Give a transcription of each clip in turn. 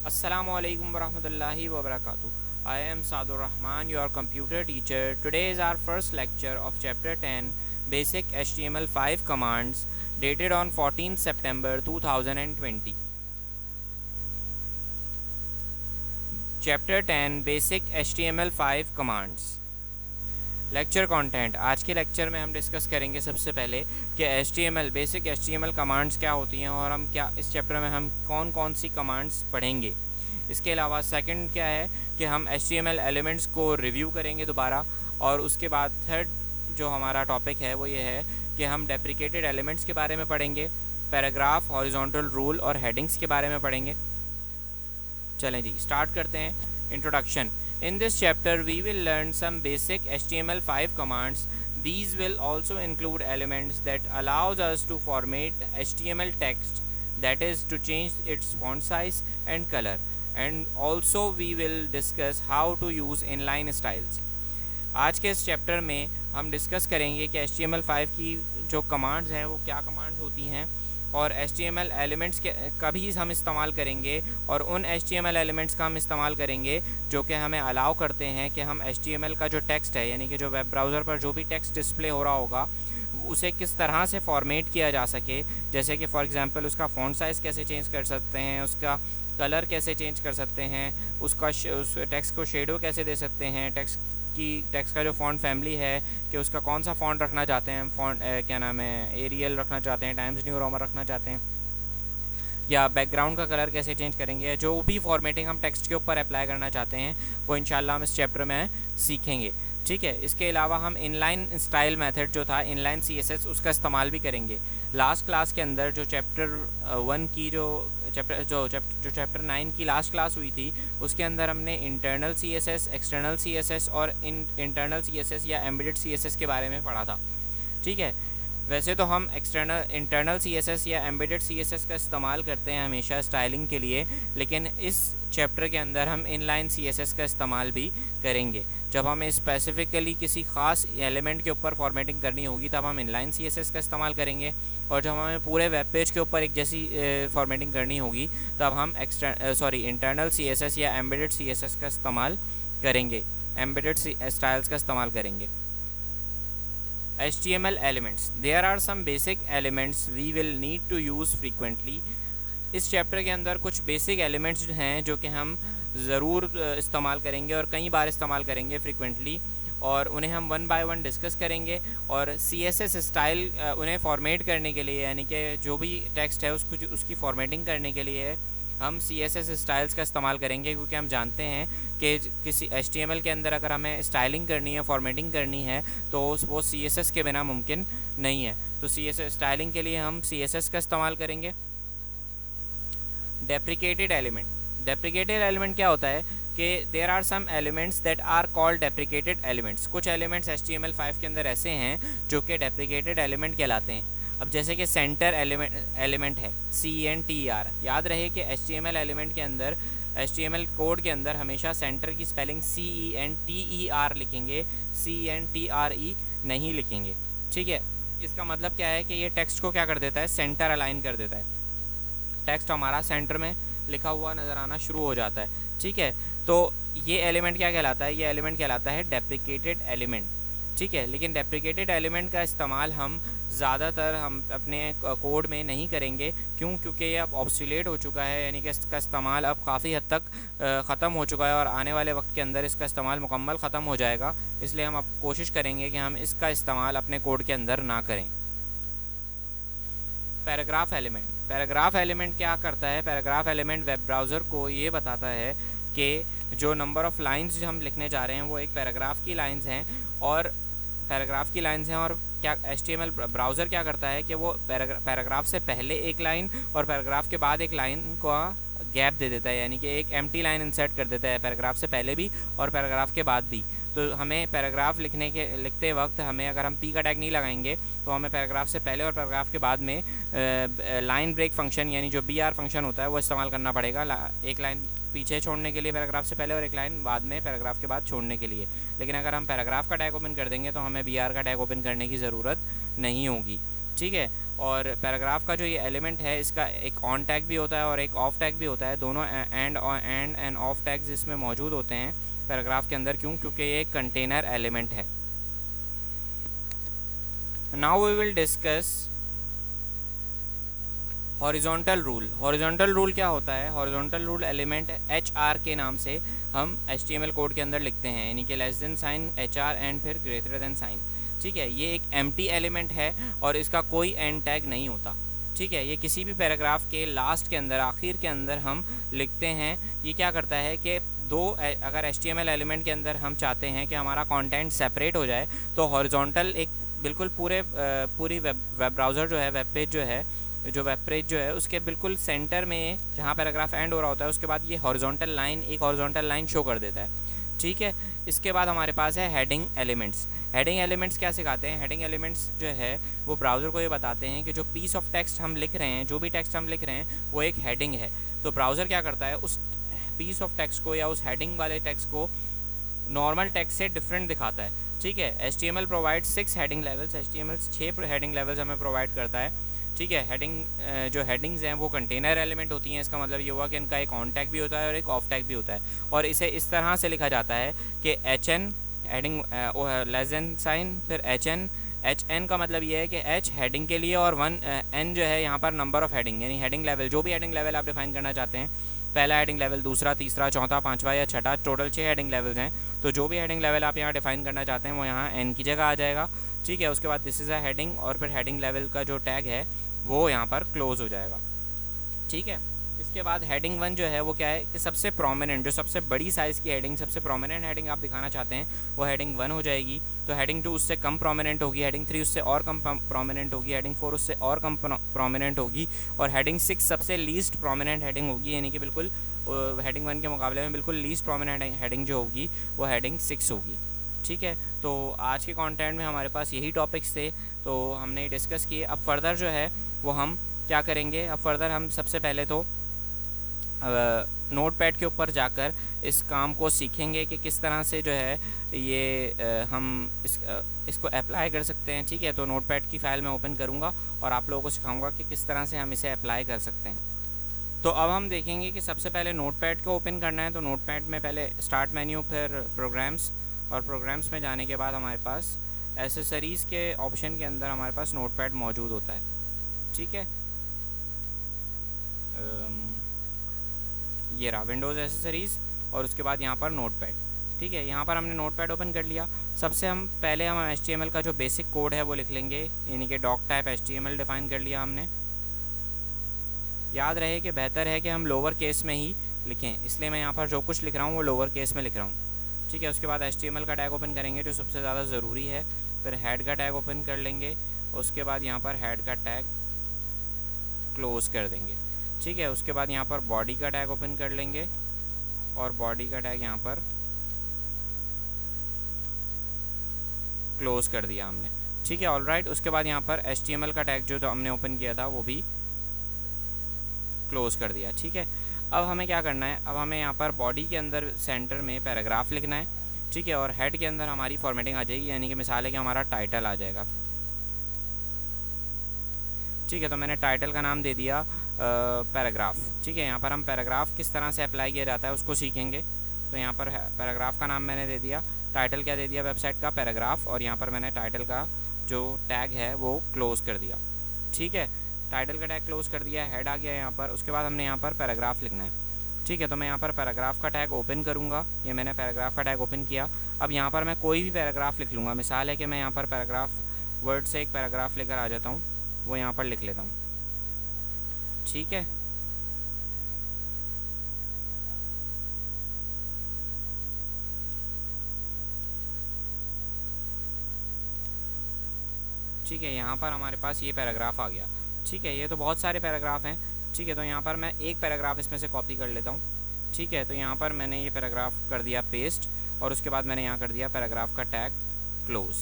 Assalamualaikum warahmatullahi wabarakatuh. I am Sadur Rahman, your computer teacher. Today is our first lecture of Chapter 10 Basic HTML5 Commands, dated on 14th September 2020. Chapter 10 Basic HTML5 Commands. Lecture content. आज के lecture में हम discuss करेंगे सबसे पहले कि HTML basic HTML commands क्या होती हैं और हम क्या इस चैप्टर में हम कौन कौन सी कमांड्स पढ़ेंगे। इसके अलावा सेकंड क्या है कि हम HTML एलिमेंट्स को रिव्यू करेंगे दोबारा, और उसके बाद थर्ड जो हमारा टॉपिक है वो ये है कि हम डेप्रिकेटेड एलिमेंट्स के बारे में पढ़ेंगे, पैराग्राफ, हॉरिजॉन्टल रूल और हेडिंग्स के बारे में पढ़ेंगे। चलें जी, स्टार्ट करते हैं। Introduction. In this chapter, we will learn some basic HTML5 commands. These will also include elements that allows us to format HTML text, that is to change its font size and color. And also we will discuss how to use inline styles. आज के इस chapter में हम discuss करेंगे कि HTML5 की जो commands हैं वो क्या कमांड्स होती हैं, और HTML एलिमेंट्स के का भी हम इस्तेमाल करेंगे, और उन HTML एलिमेंट्स का हम इस्तेमाल करेंगे जो कि हमें अलाउ करते हैं कि हम HTML का जो टेक्स्ट है, यानी कि जो वेब ब्राउज़र पर जो भी टेक्स्ट डिस्प्ले हो रहा होगा उसे किस तरह से फॉर्मेट किया जा सके। जैसे कि फॉर एग्जांपल उसका फ़ॉन्ट साइज़ कैसे चेंज कर सकते हैं, उसका कलर कैसे चेंज कर सकते हैं, उस टेक्स्ट को शेडो कैसे दे सकते हैं, टेक्स्ट का जो फ़ॉन्ट फैमिली है कि उसका कौन सा फ़ॉन्ट रखना चाहते हैं, फ़ॉन्ट क्या नाम है, एरियल रखना चाहते हैं, टाइम्स न्यू रोमन रखना चाहते हैं, या बैकग्राउंड का कलर कैसे चेंज करेंगे। जो भी फॉर्मेटिंग हम टेक्स्ट के ऊपर अप्लाई करना चाहते हैं वो इंशाल्लाह हम इस चैप्टर में सीखेंगे। ठीक है। इसके अलावा हम इनलाइन स्टाइल मेथड जो था, इनलाइन CSS, उसका इस्तेमाल भी करेंगे। लास्ट क्लास के अंदर जो चैप्टर 1 की जो चैप्टर 9 की लास्ट क्लास हुई थी उसके अंदर हमने इंटरनल CSS, एक्सटर्नल CSS और इंटरनल CSS या एम्बेडेड CSS के बारे में पढ़ा था। ठीक है। वैसे तो हम इंटरनल CSS या एम्बेडेड CSS का इस्तेमाल करते हैं हमेशा स्टाइलिंग के लिए, लेकिन इस चैप्टर के अंदर हम इनलाइन CSS का इस्तेमाल भी करेंगे। जब हमें स्पेसिफ़िकली किसी ख़ास एलिमेंट के ऊपर फॉर्मेटिंग करनी होगी तब हम इनलाइन CSS का इस्तेमाल करेंगे, और जब हमें पूरे वेब पेज के ऊपर एक जैसी फॉर्मेटिंग करनी होगी तब हम इंटरनल CSS या एम्बेडेड CSS का इस्तेमाल करेंगे, एम्बेडेड स्टाइल्स का इस्तेमाल करेंगे। HTML elements. There are some basic elements we will need to use frequently. इस चैप्टर के अंदर कुछ बेसिक एलिमेंट्स हैं जो कि हम ज़रूर इस्तेमाल करेंगे और कई बार इस्तेमाल करेंगे फ्रीक्वेंटली, और उन्हें हम वन बाय वन डिस्कस करेंगे। और CSS स्टाइल उन्हें फॉर्मेट करने के लिए, यानी कि जो भी टेक्स्ट है उसकी फॉर्मेटिंग करने के लिए हम CSS स्टाइल्स का इस्तेमाल करेंगे, क्योंकि हम जानते हैं कि किसी HTML के अंदर अगर हमें स्टाइलिंग करनी है, फॉर्मेटिंग करनी है, तो वो CSS के बिना मुमकिन नहीं है। तो CSS स्टाइलिंग के लिए हम CSS का इस्तेमाल करेंगे। डेप्रिकेटेड एलिमेंट क्या होता है कि there are some elements that are called deprecated elements. कुछ एलिमेंट्स HTML5 के अंदर ऐसे हैं जो कि डेप्रिकेटेड एलिमेंट कहलाते हैं। अब जैसे कि सेंटर एलिमेंट है, CENTER। याद रहे कि HTML एलिमेंट के अंदर, HTML कोड के अंदर हमेशा सेंटर की स्पेलिंग CENTER लिखेंगे, CENTRE नहीं लिखेंगे। ठीक है। इसका मतलब क्या है कि ये टेक्स्ट को क्या कर देता है, सेंटर अलाइन कर देता है। टेक्स्ट हमारा सेंटर में लिखा हुआ नज़र आना शुरू हो जाता है। ठीक है। तो ये एलिमेंट क्या कहलाता है, ये एलिमेंट कहलाता है डेप्रिकेटेड एलिमेंट। ठीक है। लेकिन डेप्रिकेटेड एलिमेंट का इस्तेमाल हम ज़्यादातर हम अपने कोड में नहीं करेंगे। क्यों? क्योंकि ये अब ऑब्सोलेट हो चुका है, यानी कि इसका इस्तेमाल अब काफ़ी हद तक ख़त्म हो चुका है, और आने वाले वक्त के अंदर इसका इस्तेमाल मुकम्मल ख़त्म हो जाएगा। इसलिए हम अब कोशिश करेंगे कि हम इसका इस्तेमाल अपने कोड के अंदर ना करें। पैराग्राफ एलिमेंट क्या करता है? पैराग्राफ एलिमेंट वेब ब्राउज़र को ये बताता है कि जो नंबर ऑफ़ लाइंस जो हम लिखने जा रहे हैं वो एक पैराग्राफ की लाइंस हैं, और क्या HTML ब्राउज़र क्या करता है कि वो पैराग्राफ से पहले एक लाइन और पैराग्राफ के बाद एक लाइन का गैप दे देता है, यानी कि एक एम्प्टी लाइन इंसर्ट कर देता है पैराग्राफ से पहले भी और पैराग्राफ के बाद भी। तो हमें पैराग्राफ लिखते वक्त हमें, अगर हम P का टैग नहीं लगाएंगे तो हमें पैराग्राफ से पहले और पैराग्राफ के बाद में लाइन ब्रेक फंक्शन, यानी जो BR फंक्शन होता है वो इस्तेमाल करना पड़ेगा। एक लाइन पीछे छोड़ने के लिए पैराग्राफ से पहले और एक लाइन बाद में पैराग्राफ के बाद छोड़ने के लिए। लेकिन अगर हम पैराग्राफ का टैग ओपन कर देंगे तो हमें BR का टैग ओपन करने की ज़रूरत नहीं होगी। ठीक है। और पैराग्राफ का जो ये एलिमेंट है इसका एक ऑन टैग भी होता है और एक ऑफ टैग भी होता है, दोनों एंड ऑफ टैग्स इसमें मौजूद होते हैं पैराग्राफ के अंदर। क्यों? क्योंकि ये एक कंटेनर एलिमेंट है। Now we will discuss horizontal rule. Horizontal rule क्या होता है? हॉरिजॉन्टल रूल एलिमेंट HR के नाम से हम HTML कोड के अंदर लिखते हैं, यानी कि less than sign HR and फिर ग्रेटर देन साइन। ठीक है, ये एक एम्प्टी एलिमेंट है और इसका कोई एंड टैग नहीं होता। ठीक है, ये किसी भी पैराग्राफ के लास्ट के अंदर, आखिर के अंदर हम लिखते हैं। ये क्या करता है कि अगर HTML एलिमेंट के अंदर हम चाहते हैं कि हमारा कंटेंट सेपरेट हो जाए, तो हॉरिजॉन्टल एक बिल्कुल पूरी वेब ब्राउज़र जो है, वेब पेज जो है उसके बिल्कुल सेंटर में जहाँ पैराग्राफ एंड हो रहा होता है, उसके बाद ये एक हॉरिजॉन्टल लाइन शो कर देता है। ठीक है, इसके बाद हमारे पास है हेडिंग एलिमेंट्स। हेडिंग एलिमेंट्स क्या सिखाते हैं? हेडिंग एलिमेंट्स जो है वो ब्राउज़र को ये बताते हैं कि जो पीस ऑफ टेक्स्ट हम लिख रहे हैं, जो भी टेक्स्ट हम लिख रहे हैं वो एक हेडिंग है। तो ब्राउज़र क्या करता है, उस पीस ऑफ टेक्स्ट को या उस हेडिंग वाले टेक्स्ट को नॉर्मल टेक्स्ट से डिफरेंट दिखाता है। ठीक है, HTML provide 6 heading levels. HTML 6 heading levels हमें प्रोवाइड करता है। ठीक है, जो हेडिंग्स हैं वो कंटेनर एलिमेंट होती हैं। इसका मतलब ये हुआ कि इनका एक ऑन टैग भी होता है और एक ऑफ टैग भी होता है, और इसे इस तरह से लिखा जाता है कि HN heading less than sign फिर HN का मतलब ये है कि H हेडिंग के लिए और N जो है यहाँ पर नंबर ऑफ हेडिंग, यानी हेडिंग लेवल, जो भी हेडिंग लेवल आप डिफाइन करना चाहते हैं, पहला हेडिंग लेवल, दूसरा, तीसरा, चौथा, पांचवा या छठा, टोटल 6 हेडिंग लेवल्स हैं। तो जो भी हेडिंग लेवल आप यहाँ डिफाइन करना चाहते हैं वो यहाँ N की जगह आ जाएगा। ठीक है, उसके बाद दिस इज़ अ हेडिंग और फिर हेडिंग लेवल का जो टैग है वो यहाँ पर क्लोज हो जाएगा। ठीक है, इसके बाद हेडिंग 1 जो है वो क्या है कि सबसे प्रोमिनेंट, जो सबसे बड़ी साइज़ की हेडिंग, सबसे प्रोमिनेंट हेडिंग आप दिखाना चाहते हैं वो हेडिंग 1 हो जाएगी। तो हेडिंग 2 उससे कम प्रोमिनेंट होगी, हेडिंग 3 उससे और कम प्रोमिनेंट होगी, हेडिंग 4 उससे और कम प्रोमिनेंट होगी, और हेडिंग 6 सबसे लीस्ट प्रोमिनेंट हेडिंग होगी, यानी कि बिल्कुल हेडिंग 1 के मुकाबले में बिल्कुल लीस्ट प्रोमिनेंट हेडिंग जो होगी वो हेडिंग 6 होगी। ठीक है, तो आज के कंटेंट में हमारे पास यही टॉपिक्स थे, तो हमने डिस्कस किए। अब फर्दर जो है वो हम क्या करेंगे, अब फर्दर हम सबसे पहले तो नोटपैड के ऊपर जाकर इस काम को सीखेंगे कि किस तरह से जो है ये हम इसको अप्लाई कर सकते हैं। ठीक है, तो नोटपैड की फ़ाइल मैं ओपन करूँगा और आप लोगों को सिखाऊंगा कि किस तरह से हम इसे अप्लाई कर सकते हैं। तो अब हम देखेंगे कि सबसे पहले नोटपैड को ओपन करना है। तो नोटपैड में पहले स्टार्ट मेन्यू, फिर प्रोग्राम्स, और प्रोग्राम्स में जाने के बाद हमारे पास एसेसरीज़ के ऑप्शन के अंदर हमारे पास नोटपैड मौजूद होता है। ठीक है, ये रहा विंडोज़ एसेसरीज़ और उसके बाद यहाँ पर नोटपैड। ठीक है, यहाँ पर हमने नोटपैड ओपन कर लिया। सबसे पहले हम HTML का जो बेसिक कोड है वो लिख लेंगे, यानी कि डॉक टाइप HTML डिफ़ाइन कर लिया हमने। याद रहे कि बेहतर है कि हम लोअर केस में ही लिखें, इसलिए मैं यहाँ पर जो कुछ लिख रहा हूँ वो लोअर केस में लिख रहा हूँ। ठीक है, उसके बाद HTML का टैग ओपन करेंगे जो सबसे ज़्यादा ज़रूरी है, फिर हेड का टैग ओपन कर लेंगे, उसके बाद यहाँ पर हेड का टैग क्लोज़ कर देंगे। ठीक है, उसके बाद यहाँ पर बॉडी का टैग ओपन कर लेंगे और बॉडी का टैग यहाँ पर क्लोज़ कर दिया हमने। ठीक है, ऑलराइट। उसके बाद यहाँ पर HTML का टैग जो तो हमने ओपन किया था वो भी क्लोज़ कर दिया। ठीक है, अब हमें क्या करना है, अब हमें यहाँ पर बॉडी के अंदर सेंटर में पैराग्राफ लिखना है। ठीक है, और हेड के अंदर हमारी फॉर्मेटिंग आ जाएगी, यानी कि मिसाल है कि हमारा टाइटल आ जाएगा। ठीक है, तो मैंने टाइटल का नाम दे दिया पैराग्राफ। ठीक है, यहाँ पर हम पैराग्राफ किस तरह से अप्लाई किया जाता है उसको सीखेंगे। तो यहाँ पर पैराग्राफ का नाम मैंने दे दिया, टाइटल क्या दे दिया वेबसाइट का, पैराग्राफ, और यहाँ पर मैंने टाइटल का जो टैग है वो क्लोज़ कर दिया। ठीक है, टाइटल का टैग क्लोज़ कर दिया, हेड आ गया यहाँ पर। उसके बाद हमने यहाँ पर पैराग्राफ लिखना है। ठीक है, तो मैं यहाँ पर पैराग्राफ का टैग ओपन करूँगा, ये मैंने पैराग्राफ का टैग ओपन किया। अब यहाँ पर मैं कोई भी पैराग्राफ लिख लूँगा, मिसाल है कि मैं यहाँ पर पैराग्राफ वर्ड से एक पैराग्राफ लेकर आ जाता हूँ, वो यहाँ पर लिख लेता हूँ। ठीक है, ठीक है, यहाँ पर हमारे पास ये पैराग्राफ आ गया। ठीक है, ये तो बहुत सारे पैराग्राफ हैं। ठीक है, तो यहाँ पर मैं एक पैराग्राफ इसमें से कॉपी कर लेता हूँ। ठीक है, तो यहाँ पर मैंने ये पैराग्राफ कर दिया पेस्ट, और उसके बाद मैंने यहाँ कर दिया पैराग्राफ का टैग क्लोज।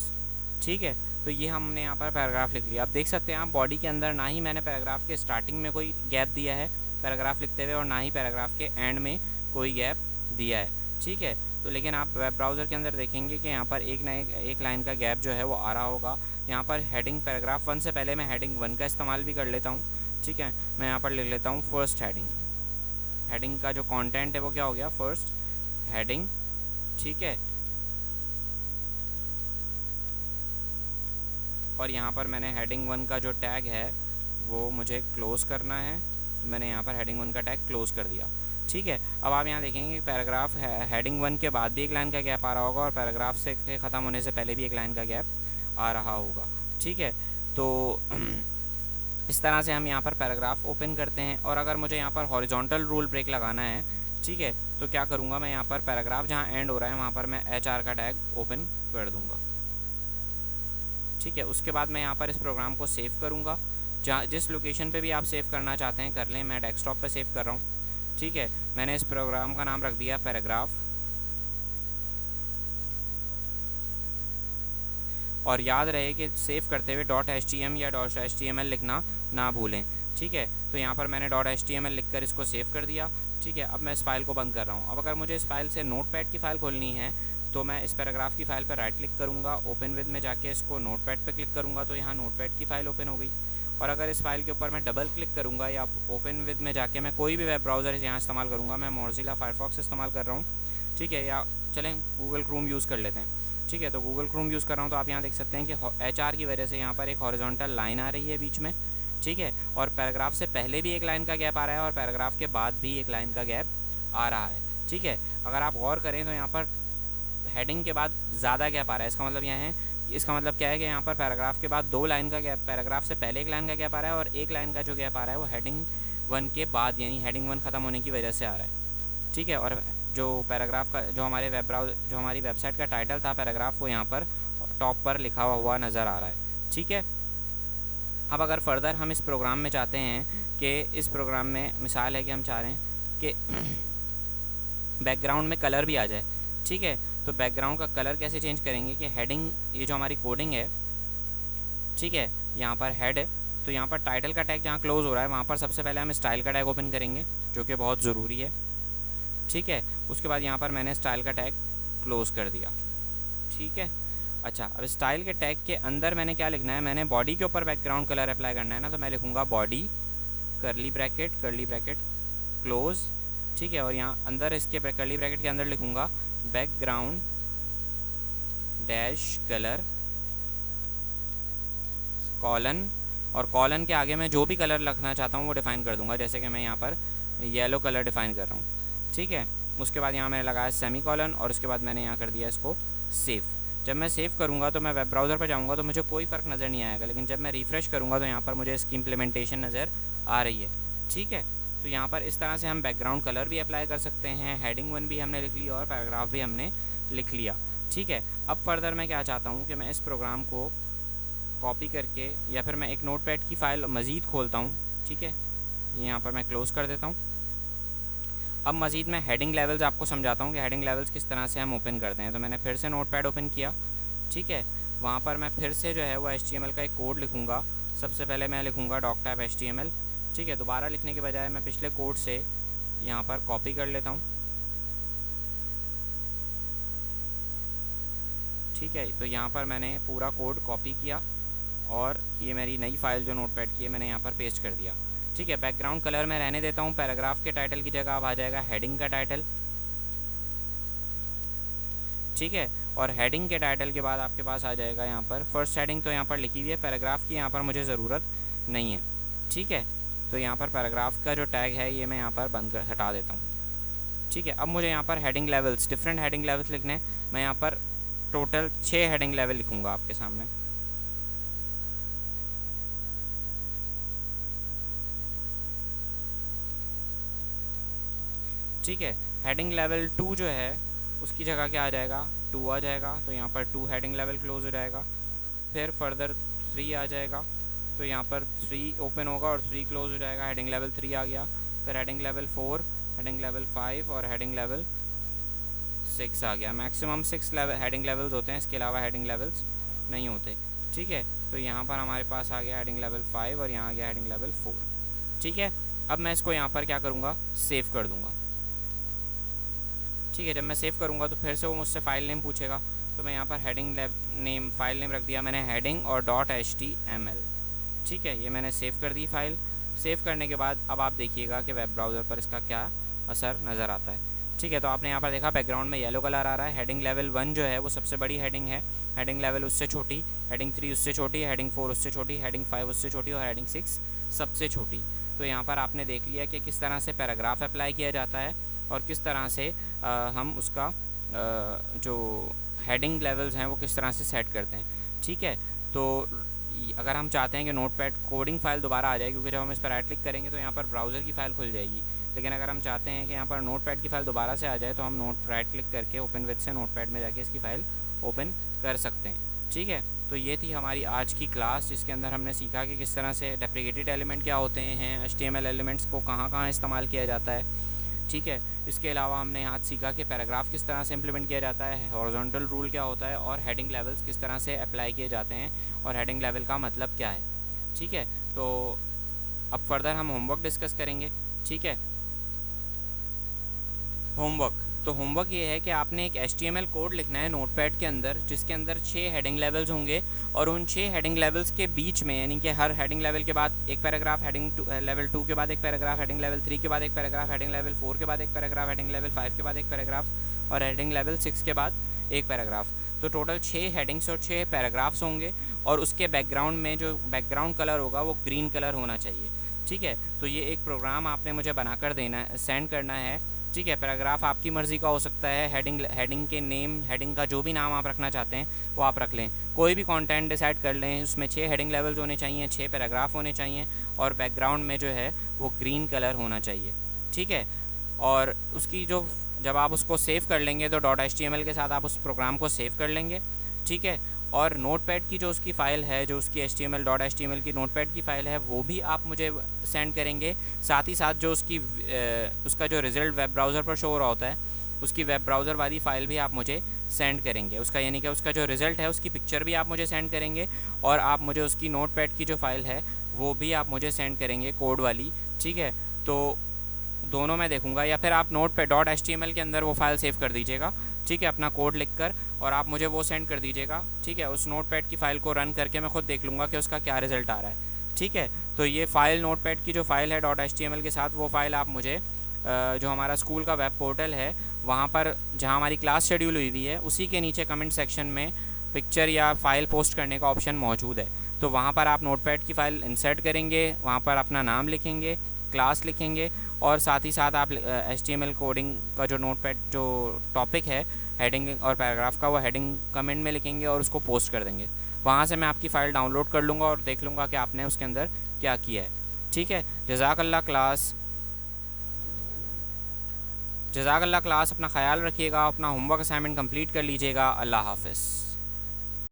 ठीक है, तो ये हमने यहाँ पर पैराग्राफ लिख लिया। आप देख सकते हैं आप बॉडी के अंदर ना ही मैंने पैराग्राफ के स्टार्टिंग में कोई गैप दिया है पैराग्राफ लिखते हुए, और ना ही पैराग्राफ के एंड में कोई गैप दिया है। ठीक है, तो लेकिन आप वेब ब्राउज़र के अंदर देखेंगे कि यहाँ पर एक लाइन का गैप जो है वो आ रहा होगा, यहाँ पर हेडिंग पैराग्राफ 1 से पहले मैं हेडिंग 1 का इस्तेमाल भी कर लेता हूँ। ठीक है, मैं यहाँ पर लिख लेता हूँ फर्स्ट हेडिंग। हेडिंग का जो कंटेंट है वो क्या हो गया, फर्स्ट हेडिंग। ठीक है, और यहाँ पर मैंने हेडिंग 1 का जो टैग है वो मुझे क्लोज़ करना है, तो मैंने यहाँ पर हेडिंग 1 का टैग क्लोज़ कर दिया। ठीक है, अब आप यहाँ देखेंगे कि पैराग्राफ हेडिंग 1 के बाद भी एक लाइन का गैप आ रहा होगा और पैराग्राफ से ख़त्म होने से पहले भी एक लाइन का गैप आ रहा होगा। ठीक है, तो इस तरह से हम यहाँ पर पैराग्राफ ओपन करते हैं। और अगर मुझे यहाँ पर हॉरिजॉन्टल रूल ब्रेक लगाना है, ठीक है, तो क्या करूँगा, मैं यहाँ पर पैराग्राफ जहाँ एंड हो रहा है वहाँ पर मैं HR का टैग ओपन कर दूँगा। ठीक है, उसके बाद मैं यहाँ पर इस प्रोग्राम को सेव करूँगा। जहाँ जिस लोकेशन पे भी आप सेव करना चाहते हैं कर लें, मैं डेस्कटॉप पे सेव कर रहा हूँ। ठीक है, मैंने इस प्रोग्राम का नाम रख दिया पैराग्राफ, और याद रहे कि सेव करते हुए .htm या .html लिखना ना भूलें। ठीक है, तो यहाँ पर मैंने .html लिखकर इसको सेव कर दिया। ठीक है, अब मैं इस फाइल को बंद कर रहा हूँ। अब अगर मुझे इस फाइल से नोटपैड की फ़ाइल खोलनी है तो मैं इस पैराग्राफ की फ़ाइल पर राइट क्लिक करूँगा, ओपन विद में जाके इसको नोटपैड पर क्लिक करूँगा तो यहाँ नोटपैड की फ़ाइल ओपन हो गई। और अगर इस फाइल के ऊपर मैं डबल क्लिक करूँगा या ओपन विद में जाके मैं कोई भी वेब ब्राउज़र यहाँ इस्तेमाल करूँगा, मैं मोज़िला फायरफॉक्स इस्तेमाल कर रहा हूँ। ठीक है, या चलें गूगल क्रोम यूज़ कर लेते हैं। ठीक है, तो गूगल क्रोम यूज़ कर रहा हूँ तो आप यहाँ देख सकते हैं कि HR की वजह से यहाँ पर एक हॉरिजॉन्टल लाइन आ रही है बीच में। ठीक है, और पैराग्राफ से पहले भी एक लाइन का गैप आ रहा है और पैराग्राफ के बाद भी एक लाइन का गैप आ रहा है। ठीक है, अगर आप गौर करें तो यहाँ पर हेडिंग के बाद ज़्यादा गैप आ रहा है। इसका मतलब क्या है कि यहाँ पर पैराग्राफ के बाद 2 लाइन का गैप, पैराग्राफ से पहले एक लाइन का गैप आ रहा है और एक लाइन का जो गैप आ रहा है वो हेडिंग 1 के बाद, यानी हेडिंग 1 ख़त्म होने की वजह से आ रहा है। ठीक है, और जो पैराग्राफ का जो हमारी वेबसाइट का टाइटल था पैराग्राफ, वो यहाँ पर टॉप पर लिखा हुआ नज़र आ रहा है। ठीक है, अब अगर फर्दर हम इस प्रोग्राम में चाहते हैं कि इस प्रोग्राम में मिसाल है कि हम चाह रहे हैं कि बैकग्राउंड में कलर भी आ जाए। ठीक है, तो बैकग्राउंड का कलर कैसे चेंज करेंगे कि हेडिंग, ये जो हमारी कोडिंग है, ठीक है, यहाँ पर हेड है तो यहाँ पर टाइटल का टैग जहाँ क्लोज़ हो रहा है वहाँ पर सबसे पहले हम स्टाइल का टैग ओपन करेंगे जो कि बहुत ज़रूरी है। ठीक है, उसके बाद यहाँ पर मैंने स्टाइल का टैग क्लोज़ कर दिया। ठीक है, अच्छा, अब स्टाइल के टैग के अंदर मैंने क्या लिखना है, मैंने बॉडी के ऊपर बैकग्राउंड कलर अप्लाई करना है ना, तो मैं लिखूँगा बॉडी कर्ली ब्रैकेट क्लोज़। ठीक है, और यहाँ अंदर इसके कर्ली ब्रैकेट के अंदर लिखूँगा बैकग्राउंड डैश कलर कॉलन, और कॉलन के आगे मैं जो भी कलर लिखना चाहता हूँ वो डिफ़ाइन कर दूँगा, जैसे कि मैं यहाँ पर येलो कलर डिफ़ाइन कर रहा हूँ। ठीक है, उसके बाद यहाँ मैंने लगाया सेमी कॉलन और उसके बाद मैंने यहाँ कर दिया इसको सेव। जब मैं सेव करूँगा तो मैं वेब ब्राउज़र पर जाऊँगा तो मुझे कोई फ़र्क नज़र नहीं आएगा, लेकिन जब मैं रिफ़्रेश करूँगा तो यहाँ पर मुझे इसकी इम्प्लीमेंटेशन नज़र आ रही है। ठीक है, तो यहाँ पर इस तरह से हम बैकग्राउंड कलर भी अप्लाई कर सकते हैं। हेडिंग 1 भी हमने लिख लिया और पैराग्राफ भी हमने लिख लिया। ठीक है, अब फर्दर मैं क्या चाहता हूँ कि मैं इस प्रोग्राम को कॉपी करके या फिर मैं एक नोटपैड की फ़ाइल मज़ीद खोलता हूँ। ठीक है, यहाँ पर मैं क्लोज़ कर देता हूँ। अब मज़ीद मैं हेडिंग लेवल्स आपको समझाता हूँ कि हेडिंग लेवल्स किस तरह से हम ओपन करते हैं। तो मैंने फिर से नोटपैड ओपन किया। ठीक है, वहाँ पर मैं फिर से जो है वो HTML का एक कोड लिखूँगा। सबसे पहले मैं लिखूँगा doctype HTML। ठीक है, दोबारा लिखने के बजाय मैं पिछले कोड से यहाँ पर कॉपी कर लेता हूँ। ठीक है, तो यहाँ पर मैंने पूरा कोड कॉपी किया और ये मेरी नई फ़ाइल जो नोटपैड की है मैंने यहाँ पर पेस्ट कर दिया। ठीक है, बैकग्राउंड कलर मैं रहने देता हूँ। पैराग्राफ के टाइटल की जगह अब आ जाएगा हेडिंग का टाइटल। ठीक है, और हेडिंग के टाइटल के बाद आपके पास आ जाएगा यहाँ पर फर्स्ट हेडिंग, तो यहाँ पर लिखी हुई है। पैराग्राफ की यहाँ पर मुझे ज़रूरत नहीं है। ठीक है, तो यहाँ पर पैराग्राफ का जो टैग है ये मैं यहाँ पर बंद कर हटा देता हूँ। ठीक है, अब मुझे यहाँ पर heading levels, different heading levels लिखने, मैं यहाँ पर टोटल 6 हेडिंग लेवल लिखूँगा आपके सामने। ठीक है, हेडिंग लेवल 2 जो है उसकी जगह क्या आ जाएगा, 2 आ जाएगा, तो यहाँ पर 2 हेडिंग लेवल क्लोज हो जाएगा। फिर फर्दर 3 आ जाएगा, तो यहाँ पर 3 ओपन होगा और 3 क्लोज हो जाएगा। हेडिंग लेवल 3 आ गया। फिर हेडिंग लेवल 4, हेडिंग लेवल 5 और हेडिंग लेवल 6 आ गया। मैक्सिमम 6 हेडिंग लेवल्स होते हैं, इसके अलावा हेडिंग लेवल्स नहीं होते। ठीक है, तो यहाँ पर हमारे पास आ गया हेडिंग लेवल 5 और यहाँ आ गया हेडिंग लेवल 4। ठीक है, अब मैं इसको यहाँ पर क्या करूँगा, सेव कर दूँगा। ठीक है, जब मैं सेव करूँगा तो फिर से वो मुझसे फ़ाइल नेम पूछेगा, तो मैं यहाँ पर हेडिंग नेम फाइल नेम रख दिया मैंने हेडिंग और .html। ठीक है, ये मैंने सेव कर दी फाइल। सेव करने के बाद अब आप देखिएगा कि वेब ब्राउज़र पर इसका क्या असर नज़र आता है। ठीक है, तो आपने यहाँ पर देखा बैकग्राउंड में येलो कलर आ रहा है। हेडिंग लेवल 1 जो है वो सबसे बड़ी हेडिंग है, हेडिंग लेवल उससे छोटी, हेडिंग 3 उससे छोटी, हेडिंग 4 उससे छोटी, हेडिंग 5 उससे छोटी और हेडिंग 6 सबसे छोटी। तो यहाँ पर आपने देख लिया कि किस तरह से पैराग्राफ अप्लाई किया जाता है और किस तरह से हम उसका जो हेडिंग लेवल्स हैं वो किस तरह से सेट करते हैं। ठीक है, तो अगर हम चाहते हैं कि नोटपैड कोडिंग फाइल दोबारा आ जाए, क्योंकि जब हम इस पर राइट क्लिक करेंगे तो यहाँ पर ब्राउज़र की फ़ाइल खुल जाएगी, लेकिन अगर हम चाहते हैं कि यहाँ पर नोटपैड की फ़ाइल दोबारा से आ जाए तो हम राइट क्लिक करके ओपन विद से नोटपैड में जाके इसकी फ़ाइल ओपन कर सकते हैं। ठीक है, तो ये थी हमारी आज की क्लास, जिसके अंदर हमने सीखा कि किस तरह से डेप्रिकेटेड एलिमेंट क्या होते हैं, HTML एलिमेंट्स को कहाँ कहाँ इस्तेमाल किया जाता है। ठीक है, इसके अलावा हमने यहाँ सीखा कि पैराग्राफ किस तरह से इम्प्लीमेंट किया जाता है, हॉरिजॉन्टल रूल क्या होता है और हेडिंग लेवल्स किस तरह से अप्लाई किए जाते हैं और हेडिंग लेवल का मतलब क्या है। ठीक है, तो अब फर्दर हम होमवर्क डिस्कस करेंगे। ठीक है, होमवर्क, तो होमवर्क ये है कि आपने एक HTML कोड लिखना है नोटपैड के अंदर, जिसके अंदर 6 हेडिंग लेवल्स होंगे और उन 6 हेडिंग लेवल्स के बीच में, यानी कि हर हेडिंग लेवल के बाद एक पैराग्राफ, हेडिंग लेवल 2 के बाद एक पैराग्राफ, हेडिंग लेवल 3 के बाद एक पैराग्राफ, हेडिंग लेवल 4 के बाद एक पैराग्राफ, हेडिंग लेवल 5 के बाद एक पैराग्राफ और हेडिंग लेवल 6 के बाद एक पैराग्राफ। तो टोटल 6 हेडिंग्स और 6 पैराग्राफ्स होंगे और उसके बैकग्राउंड में जो बैकग्राउंड कलर होगा वो ग्रीन कलर होना चाहिए। ठीक है, तो ये एक प्रोग्राम आपने मुझे बनाकर देना, सेंड करना है। ठीक है, पैराग्राफ आपकी मर्ज़ी का हो सकता है, हेडिंग के नेम, हेडिंग का जो भी नाम आप रखना चाहते हैं वो आप रख लें, कोई भी कंटेंट डिसाइड कर लें। उसमें 6 हेडिंग लेवल्स होने चाहिए, 6 पैराग्राफ होने चाहिए और बैकग्राउंड में जो है वो ग्रीन कलर होना चाहिए। ठीक है, और उसकी जो जब आप उसको सेव कर लेंगे तो .html के साथ आप उस प्रोग्राम को सेव कर लेंगे। ठीक है, और नोटपैड की जो उसकी फ़ाइल है, जो उसकी .html की नोटपैड की फ़ाइल है वो भी आप मुझे सेंड करेंगे। साथ ही साथ जो उसका जो रिज़ल्ट वेब ब्राउज़र पर शो हो रहा होता है, उसकी वेब ब्राउज़र वाली फ़ाइल भी आप मुझे सेंड करेंगे। उसका यानी कि उसका जो रिज़ल्ट है उसकी पिक्चर भी आप मुझे सेंड करेंगे और आप मुझे उसकी नोटपैड की जो फ़ाइल है वो भी आप मुझे सेंड करेंगे, कोड वाली। ठीक है, तो दोनों मैं देखूंगा, या फिर आप नोटपैड .html के अंदर वो फाइल सेव कर दीजिएगा। ठीक है, अपना कोड लिखकर और आप मुझे वो सेंड कर दीजिएगा। ठीक है, उस नोटपैड की फ़ाइल को रन करके मैं खुद देख लूँगा कि उसका क्या रिज़ल्ट आ रहा है। ठीक है, तो ये फ़ाइल नोटपैड की जो फ़ाइल है .html के साथ, वो फ़ाइल आप मुझे जो हमारा स्कूल का वेब पोर्टल है वहाँ पर जहाँ हमारी क्लास शेड्यूल हुई हुई है उसी के नीचे कमेंट सेक्शन में पिक्चर या फ़ाइल पोस्ट करने का ऑप्शन मौजूद है। तो वहाँ पर आप नोटपैड की फ़ाइल इंसर्ट करेंगे, वहाँ पर अपना नाम लिखेंगे, क्लास लिखेंगे और साथ ही साथ आप HTML कोडिंग का जो नोटपैड जो टॉपिक है हेडिंग और पैराग्राफ का, वो हेडिंग कमेंट में लिखेंगे और उसको पोस्ट कर देंगे। वहाँ से मैं आपकी फ़ाइल डाउनलोड कर लूँगा और देख लूँगा कि आपने उसके अंदर क्या किया है। ठीक है, जज़ाकल्लाह क्लास, अपना ख्याल रखिएगा, अपना होमवर्क असाइनमेंट कंप्लीट कर लीजिएगा। अल्लाह हाफ़िज़।